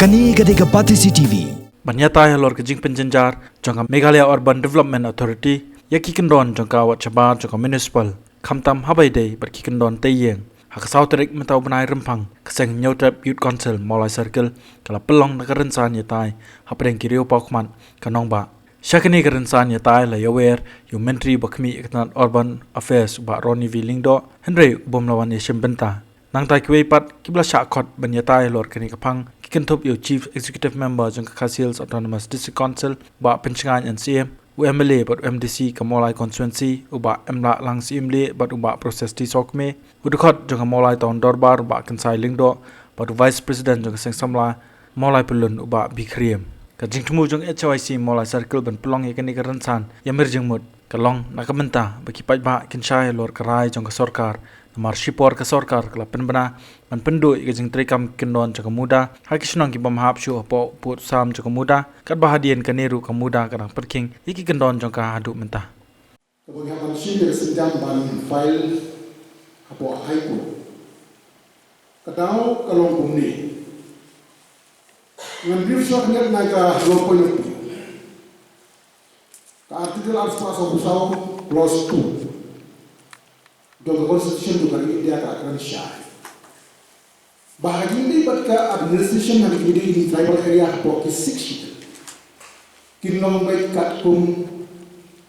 Kani kadeka Batisi TV. Ïatai Halor ke Jingpyniar Jongka Meghalaya Urban Development Authority yaki Kyndon Jongka wat Chabar Jongka Municipal Kamtam Habai Day ber Kyndon Tayeng hak sauterik mentau benai rempang keseng nyotep Youth Council Molai Circle kala pelong nak Rynsan Ïatai hapreng kiriu pakman kanong ba Syakini Rynsan Ïatai la yawer yu menteri bakmi ikatan urban affairs ba Roni Vilingdo Henry bomlawan yeshim benta nang tai kwei pat kibla syakot ban Ïatai Halor kini kapang kikentup yu chief executive member Jongka Council's autonomous district council ba pencengan NCM UMLA but MDC Kamolai constituency uba emla lang CMLA but uba proses di sokme udukot Jongka Molai tahun dorbar uba kensai lingdo but vice president Jongka sengsamla Molai pelun uba bikriem ka jingtemu jong HYC Molai circle ban pelong yakini ka Rynsan yamir jengmut kalong nakamenta baki pajba kinsai Halor karai Jongka sorkar namar shipor ka sorkar kala penbana man pendu ika jing trikam Kyndon Jongka Muda hakisnong ki bamhap shu apo put sam Jongka Muda kat bahadian kaneru ka Muda kadang perking iki Kyndon Jongka hadu mentah kebagian sini sedang ban file apo haiku kadau kalong bumi ngambil soalnya naga lompon ka artikel al-spasa busau plus 2 Jongka Constitution juga India akan syah. Bahagian ini pada administration yang di tribal area apa ke 6 Kyndon baik kat kum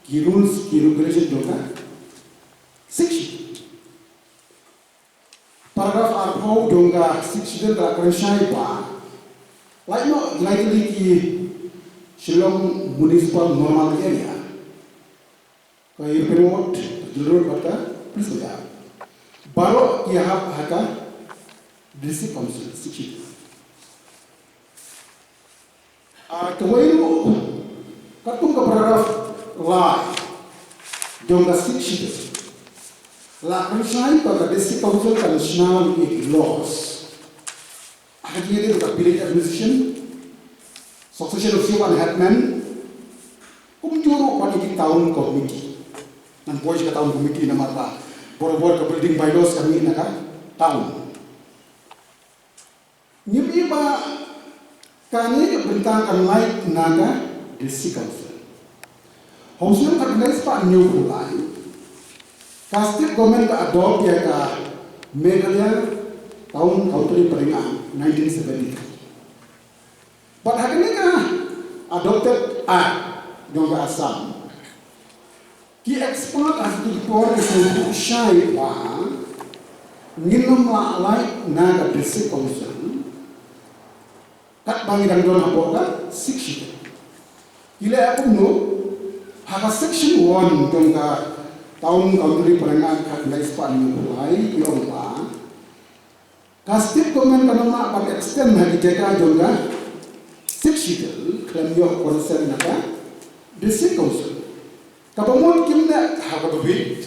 ki rules ki regulation Jongka 6 paragraph arpau Jongka 6 akan syah pa lain likely ki Shillong municipal normal area kaya promote jalur pada baru ia haka district council sikit. Kemudian katung ke paragraf lain Jongka sikit. La Rynsan pada district council national laws. Akhirnya dia village administration, succession of civil headman, kumjuru pada di tahun komiti. Dan boys ke tahun komiti nama apa? Bor-bor ke building bylaws kami nak tahun. Nyemi ba kami bentangkan light naga district council. Household organize pa new line. State government ka adopt ya ka Meghalaya tahun country peringat 1973. But hari ini ka adopted Jongka Assam. Ki expert asli por itu syai pa nginom lai naga district council kat bangi dang don apo ka 6 ile aku no haka section 1 Jongka tahun country pernah kat expert ni mulai yong pa kastit komen kanama pa extend hadi jaga Jongka 6 claim yo concern naga district council kapamon kimna hakabit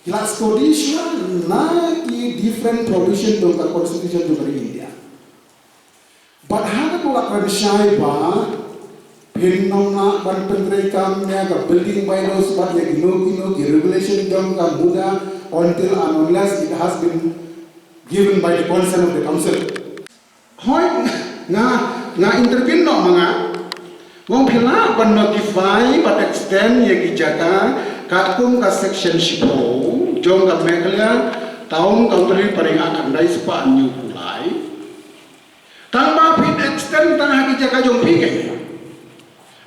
kilas condition na ki different provision Jongka constitution Jongka India but haka pula kan syai ba pinnom na ban pendrekam nya ka building bylaws but ya gino ki regulation Jongka Muda until unless it has been given by the consent of the council hoy na intervene no mga Wong pila ban notify but extend yang dijaga kakum ka section 10 Jongka Meghalaya tahun country peringat andai sepa new pulai tanpa pin extend tanah dijaga jong pike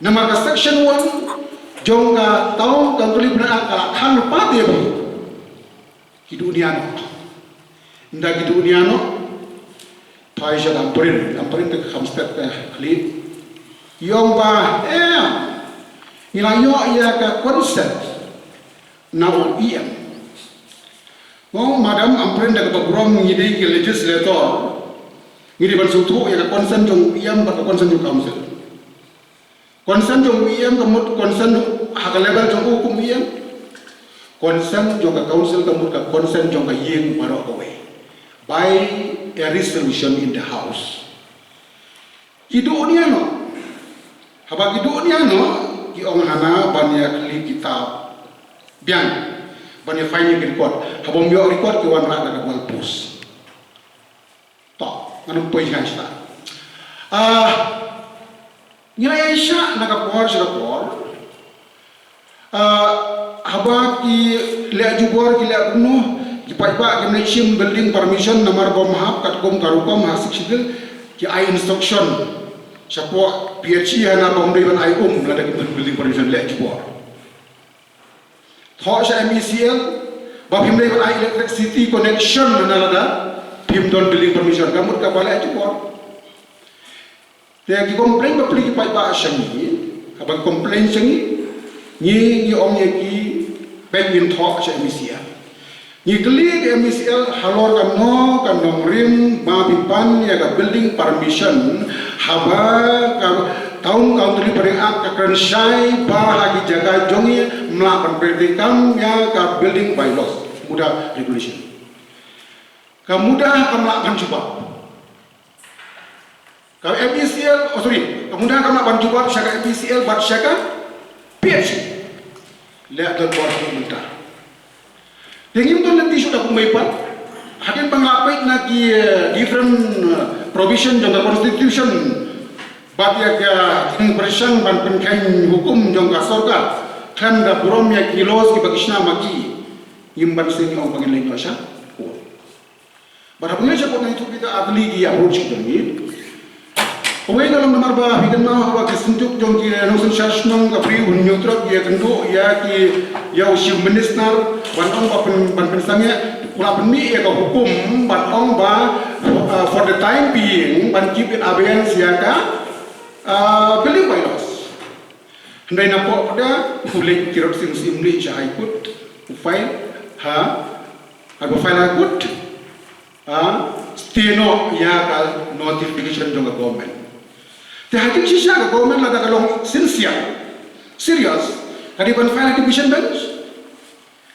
nama ka section 1 Jongka tahun country peringat kan lupa dia hidup dia ndak hidup dia no thai sha kamperin ke hamstad ka kli Yong ba ilayo ia ka consent na UIM. Madam ampren dak bagrom ngidi ke legislator ngidi ban sutu ia ka consent jong UIM ba consent jong council. Consent jong UIM kamut consent hak level jong hukum UIM. Consent jong ka council kamut ka consent jong ka yeng baro kowe. By a resolution in the house. Itu dia no. Habag itu niya no, ki ong hana banyak li kitab biang banyak file record. Habang yo record ki wan ra ka wal post. To, anong poy siya. Nilai Asia nakapor sirapor. Haba ki lea jubor ki lea bunuh ki paipa ki mention building permission nomor bomhap katkom karukom hasik sidil ki I instruction support PHC hana boundary ban I lada ki building permission lea jubor tho sa MECL ba himdai ban I electricity connection hana lada Kyndon building permission gamut ka bala jubor dia ki complain ba pli ki paipa asangi habang complain sangi ni om ki pengen talk sa MCL ni klik MCL halor kan rim ma pipan ya ka building permission haba ka tahun country peringak ka kerensai ba hagi jaga jongi melakukan predikam ya ka building bylaws muda regulation ka muda ka melakukan coba ka MCL ka muda ka melakukan coba sa MCL bat syaka PHC lihat dan buat komentar. Yang itu nanti sudah pembayaran. Hakim penglapit lagi different provision dalam constitution. Batia impression dan penkain hukum Jongka sorga. Kan da burom ya kilos ki bagisna maki. Yimban sini orang panggil lain pasal. Barangnya siapa itu kita ahli dia approach kita ni. Pemain dalam nomor bah, kita nak apa kesentuk jongki nusun syasnong kapri unyutrok dia kendu ya ki ya usia minister banong ban pensangnya ulah peni ya ke hukum banong ba for the time being ban keep in abeyance ya ka building bylaws. Hendai nampak pada kulit kirap sim li saya ikut file aku file ikut steno ya ka notification jongka government. Hakim sisa ke government lada kalong serius kadiban file division bench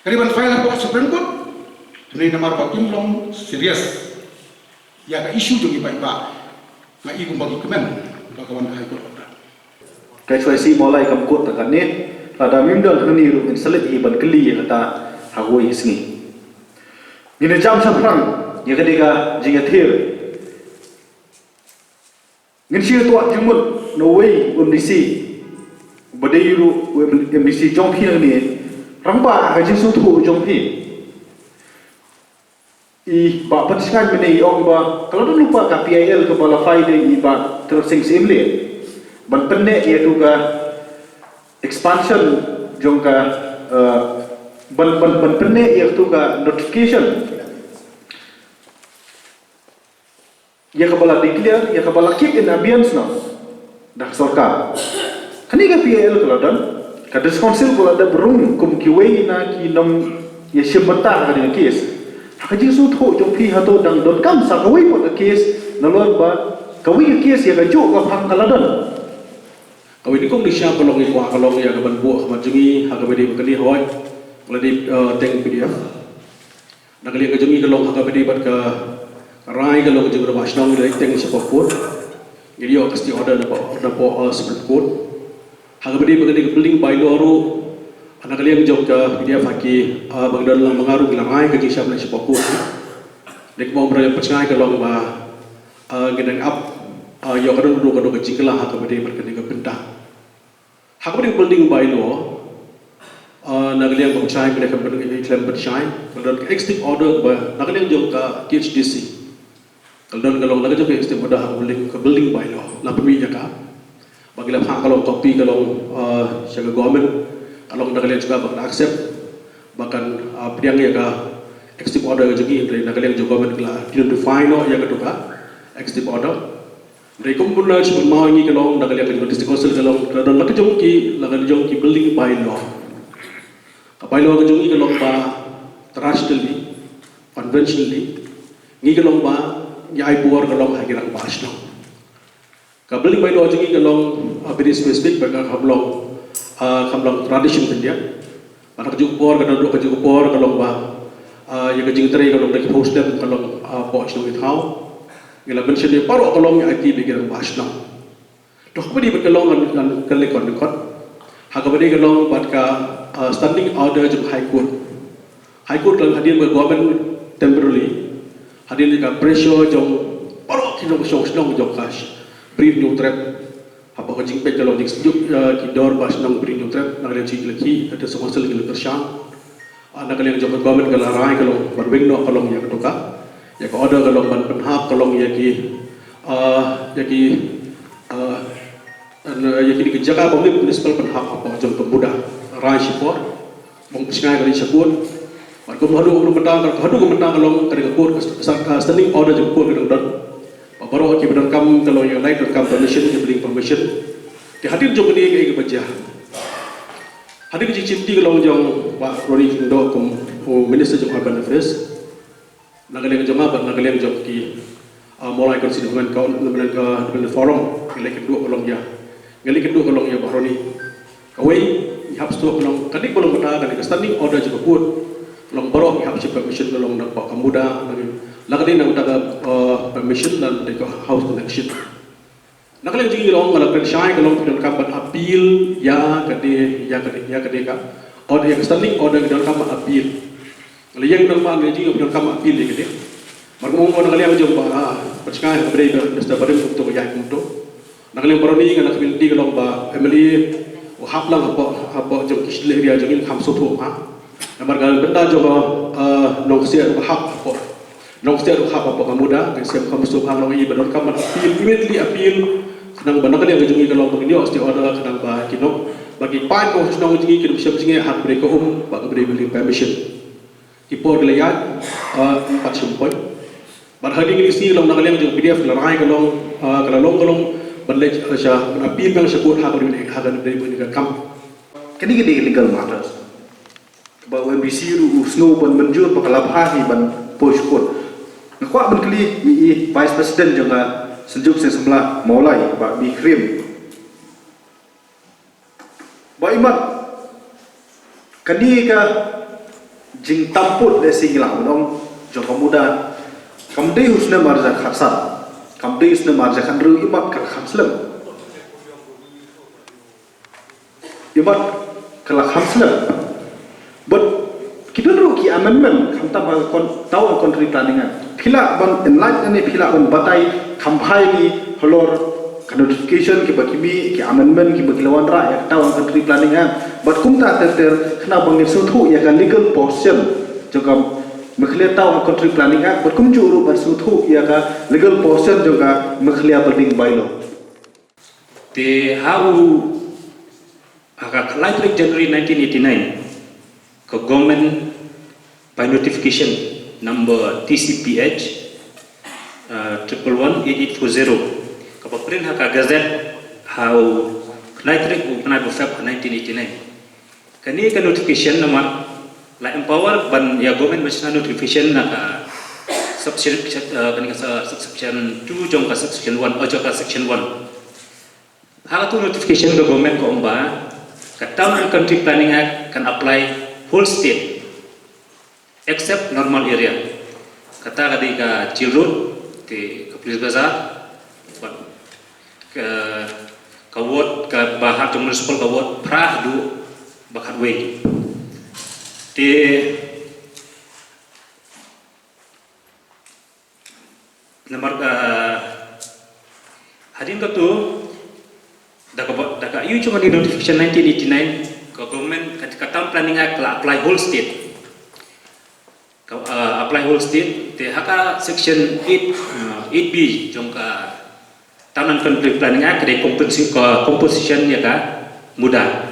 kadiban file court supreme court ini nomor bakim long serius ya ka isu jongi paipa ma igum bagi kemen bagawan high court kai choi si molai kam court takan ni lada mimdal hani ru in salit iban kli lata hagoi isni ni jam saprang ya kadiga jinga thir ngin siya tuat jumut no way MDC badayiru MDC Jongpyniar ni ramba hajin su thu Jongpy I ba patiskan mene ong ba kalau tu lupa ka PIL ke bala file I ba tersing simle ban penne ia tu ka expansion Jongka ban penne ia tu ka notification ia kabala declare, ia kabala keep in abeyance na dah sorka. Kani ka PIL kalau dan, kada council kalau ada berung kumkiway na ki nom ia syembata kani kes. Hakaji su tho Jongpy hato dang don kam sa kaway po the case nalor ba kaway kes ia kajo ka phang kaladan. Kaway ni kong di siya kalong ikwa kalong ia kaban buak kamanjungi hakabedi bakali hoy. Kaladi teng PDF. Nakali kajungi kalong hakabedi bat ka Rai kalau kita berbahas nang dari teng sepak court, jadi aku pasti order dapat Supreme Court. Harga beri bagi building bylaw ru, anak kalian Jongka dia pakai bagi dalam mengaruh dalam rai kerja siapa nak sepak court. Dek mau berada percaya kalau bah gedang up, yang kadang duduk kerja kelah harga beri berkena benda. Harga beri building bylaw, anak kalian percaya mereka berklaim percaya. Kalau executive order bah, anak kalian Jongka KHDC. Kalau lagi tu kita mudah building bylaw, nak pergi jaga. Bagilah hak kalau kopi kalau sebagai government, kalau nak kalian juga bakal accept, bahkan priang jaga executive order juga dari nak kalian juga government kelah tidak define yang kedua executive order. Dari kumpulnya cuma mau ini kalau nak kalian kerja district council kalau nak jongki building bylaw. Bylaw kerja kalau traditionally, conventionally, ni kalau ya ibuar kalau hagirang bahas no. Kabel ini bayi lagi kalau very spesifik bagi kamlang tradition pendia. Anak jupor kalau duduk jupor kalau yang jingteri kalau lagi hostel kalau bahas no itu. Gila mention dia paru kalau yang IT hagirang bahas no. Dok beri kalau kan kelekon dekot. Hagabadi kalau batka standing order jum high court. High court kalau hadir government temporarily. Hadir dengan pressure jong parok kita bersyok jong cash brin new trap apa ka jingpek kalau jing sejuk Kyndon bas nang brin new trap nak lihat jing lagi ada semasa lagi kerjaan nak lihat jong government kalau rai kalau berbeng no kalau yang toka ya ko order kalau ban penhap kalau ya ki dikerjakan bom ni municipal penhap apa jong Muda rai support bom pisngai kali support Marko hadu kementang kalau kada kur standing order jemput kadang baru ki benar kam kalau yang lain kam permission yang beli permission di hadir jom ni ke baca hadir ki cinti kalau jong Pak Roni Kyndon kom minister jong urban affairs nagaleng jong apa nagaleng jong ki mulai konsideran kau dengan forum ngalai kedua kalau ya Pak Roni kawai ihap sto kalau kadik belum benar kadik standing order jemput long borok yang harus permission long nak pak Muda lagi nak dapat permission dan dekat house connection nak lagi jadi long kalau kerjaan kalau kita dapat appeal ya kade ka order yang standing order kita dapat appeal kalau yang dapat lagi kita dapat appeal dia kade marko mo nak lagi jom percaya kepada Mr. Barim untuk yang untuk nak lagi berani nak binti kalau ba family hap lang apa jom kisle dia jengin ham soto Namar gal benda jogo nongsiar hak apa Muda siap kamu suka kalau ini benar kamu immediately appeal nang benar kali yang jungi kalau begini osti order nang ba kino bagi pan ko nang jungi kino siap jungi hak mereka ba beri permission ipor lihat 4 point bar hading ini si long nang kali yang jungi PDF larai kalau long balai sya appeal bang support hak beri kam Kini legal matters bahwa MBC snow ban menjur pakalap hari ban poskot nakwa ban kali vice president juga sejuk sesemla mulai ba bi krim ba imat kani ka jing tamput le singla long Jongka Muda kamdei husna marja khasan kamdei husna marja kan ru imat ka khamslam imat kala khamslam but kita ru ki amendment khamta ba taw country planning phila ban enlight ane phila ban batai khambai ni Halor notification ki bakimi ki amendment ki bakilawan ra ya taw country planning but kumta ter khna bang suthu ya ka legal portion juga mekhle taw country planning but kum juru ban suthu ya ka legal portion juga mekhle building bylaw the how aka like January 1989 ke government by notification number TCPH 1118840 kapag print haka gazette how nitric upnai befab 1989 kani ka notification nama la empower ban ya government macam notification naka section kani ka section 2 Jongka section 1 Jongka section 1 haka tu notification ke government ko umba ka town and country planning act can apply whole state except normal area kata kadi ka Chilrut te ke Police Bazar ke ward ke bahak municipal ke ward prah du bakat way te nomor hadin ka tu daka you cuma di notification 1989 government ketika town planning act la apply whole state te haka section 8b Jongka town and country planning act de composition ya ka Muda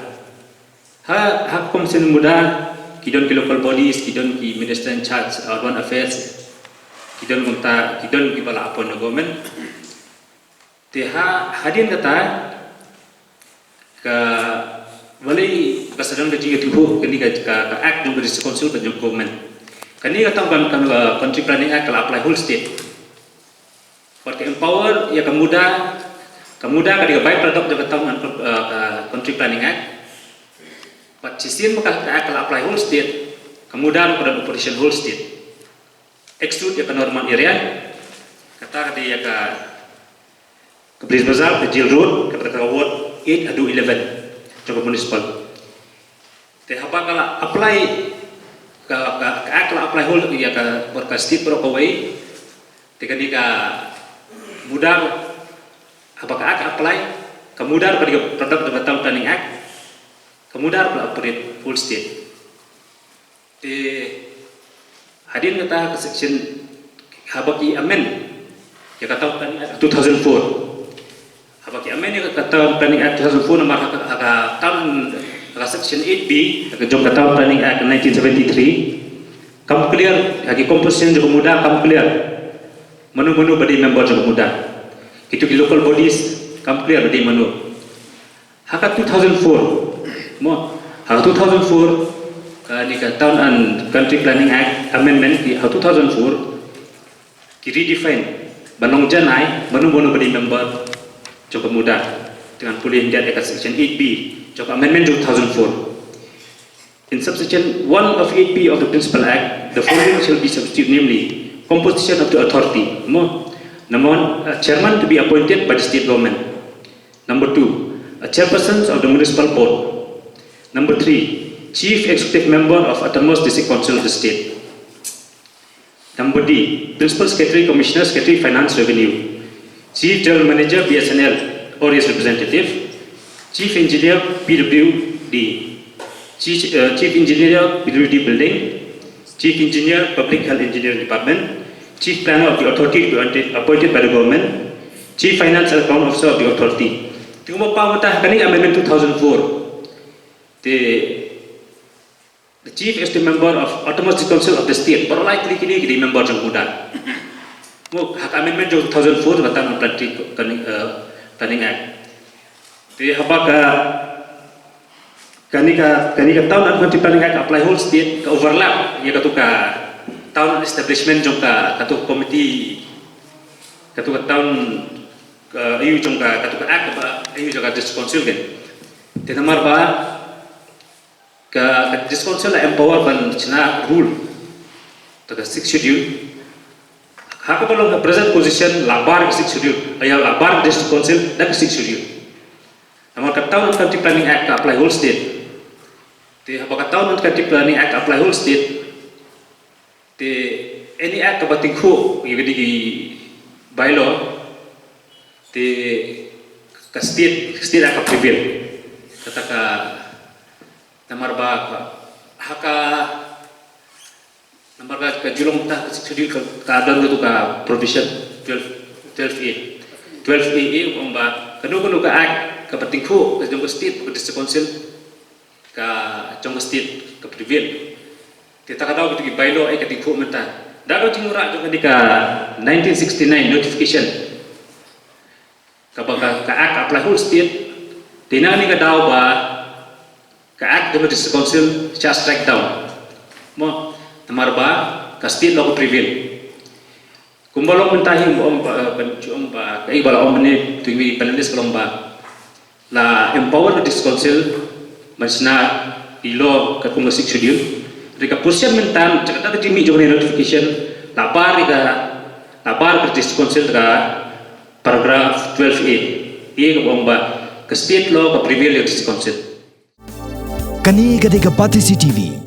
ha composition Muda Kyndon ki local bodies Kyndon ki minister in charge urban affairs Kyndon ki bala apon government te hadin kata ka Walai kasadang da jiga tibu kani ka act ng British Council ban yung government. Kani ka tang kan country planning act kala apply whole state. Porque empower ya Muda ka di by product da tang country planning act. But sistem maka act kala apply whole state. Muda pada operation whole state. Exclude ya normal area. Kata dia ka Police Bazar, Jail Road, kata ward 8 adu 11. Coba municipal. Te apa kala apply kala apply whole ya ka berkas state pro kawai te kadika Muda apakah ak apply kemudahan pada produk dalam Town Planning Act kemudahan pada operate full state di hadin kata ke section habaki amend ya kata Planning Act 2004 habaki amend ya kata Planning Act 2004 nomor tahun section 8B ke Jongka Town Planning Act 1973 kamu clear lagi composition juga mudah kamu clear menu-menu bagi member juga mudah itu di local bodies kamu clear bagi menu hak 2004 mo hak 2004 di Town and Country Planning Act amendment di 2004 di redefine banong janai menu-menu bagi member juga mudah dengan pulih dia dekat section 8B juga amendment 2004 in subsection 1 of 8B of the Principal Act, the following shall be substituted, namely, composition of the authority. Number 1, a chairman to be appointed by the state government. Number 2, a chairperson of the municipal board. Number 3, chief executive member of uttermost district council of the state. Number D, principal secretary, commissioner, secretary, finance, revenue. Chief general manager, BSNL or his representative. Chief engineer, PWD. Chief Engineer PWD Building, Chief Engineer Public Health Engineering Department, Chief Planner of the authority to be appointed by the government, Chief Financial Account Officer of the authority. Tengok apa mata kini amendment 2004. The Chief Executive Member of Uttermost Council of the State, per likely kini jadi member yang muda. Hak amendment 2004 batang Planning Act. Jadi apakah Kanika Town and Country Planning Act apply whole state ke overlap ya katuka town establishment Jongka katu committee katuka town ayu Jongka katuka act ba ayu juga district council kan tenamar ba ke district council empower ban cina rule to the 6th schedule hak belum present position labar 6th schedule ayah labar district council dan 6th schedule namar ke Town and Country Planning Act apply whole state di apakah Town and Country Planning Act apply whole state di any act kabating ko yang di bylaw di ke state akan prevail kata ka namar ba haka namar ba ka julong ta schedule ka dan itu ka provision 12A umba kanu ka act kabating ko ka jong state ka district council ka Jongka state ka prevail kita kataw gitu bylaw ay katingko menta dago tingura jo di ka 1969 notification kapag ka act apply whole state tinani ka daw ba ka act the district council just strike down mo tamar ba ka state law prevail kumbalong mentahi mo ba kay bala om ni tuwi panelis kalomba la empower the district council masna ilo ka kung 6 schedule rika pusyan mentan cakap tadi mi jone notification lapar ke district council ka paragraph 12A iya ka bomba ke state law ka prevail district council Kani kadeka Pati CTV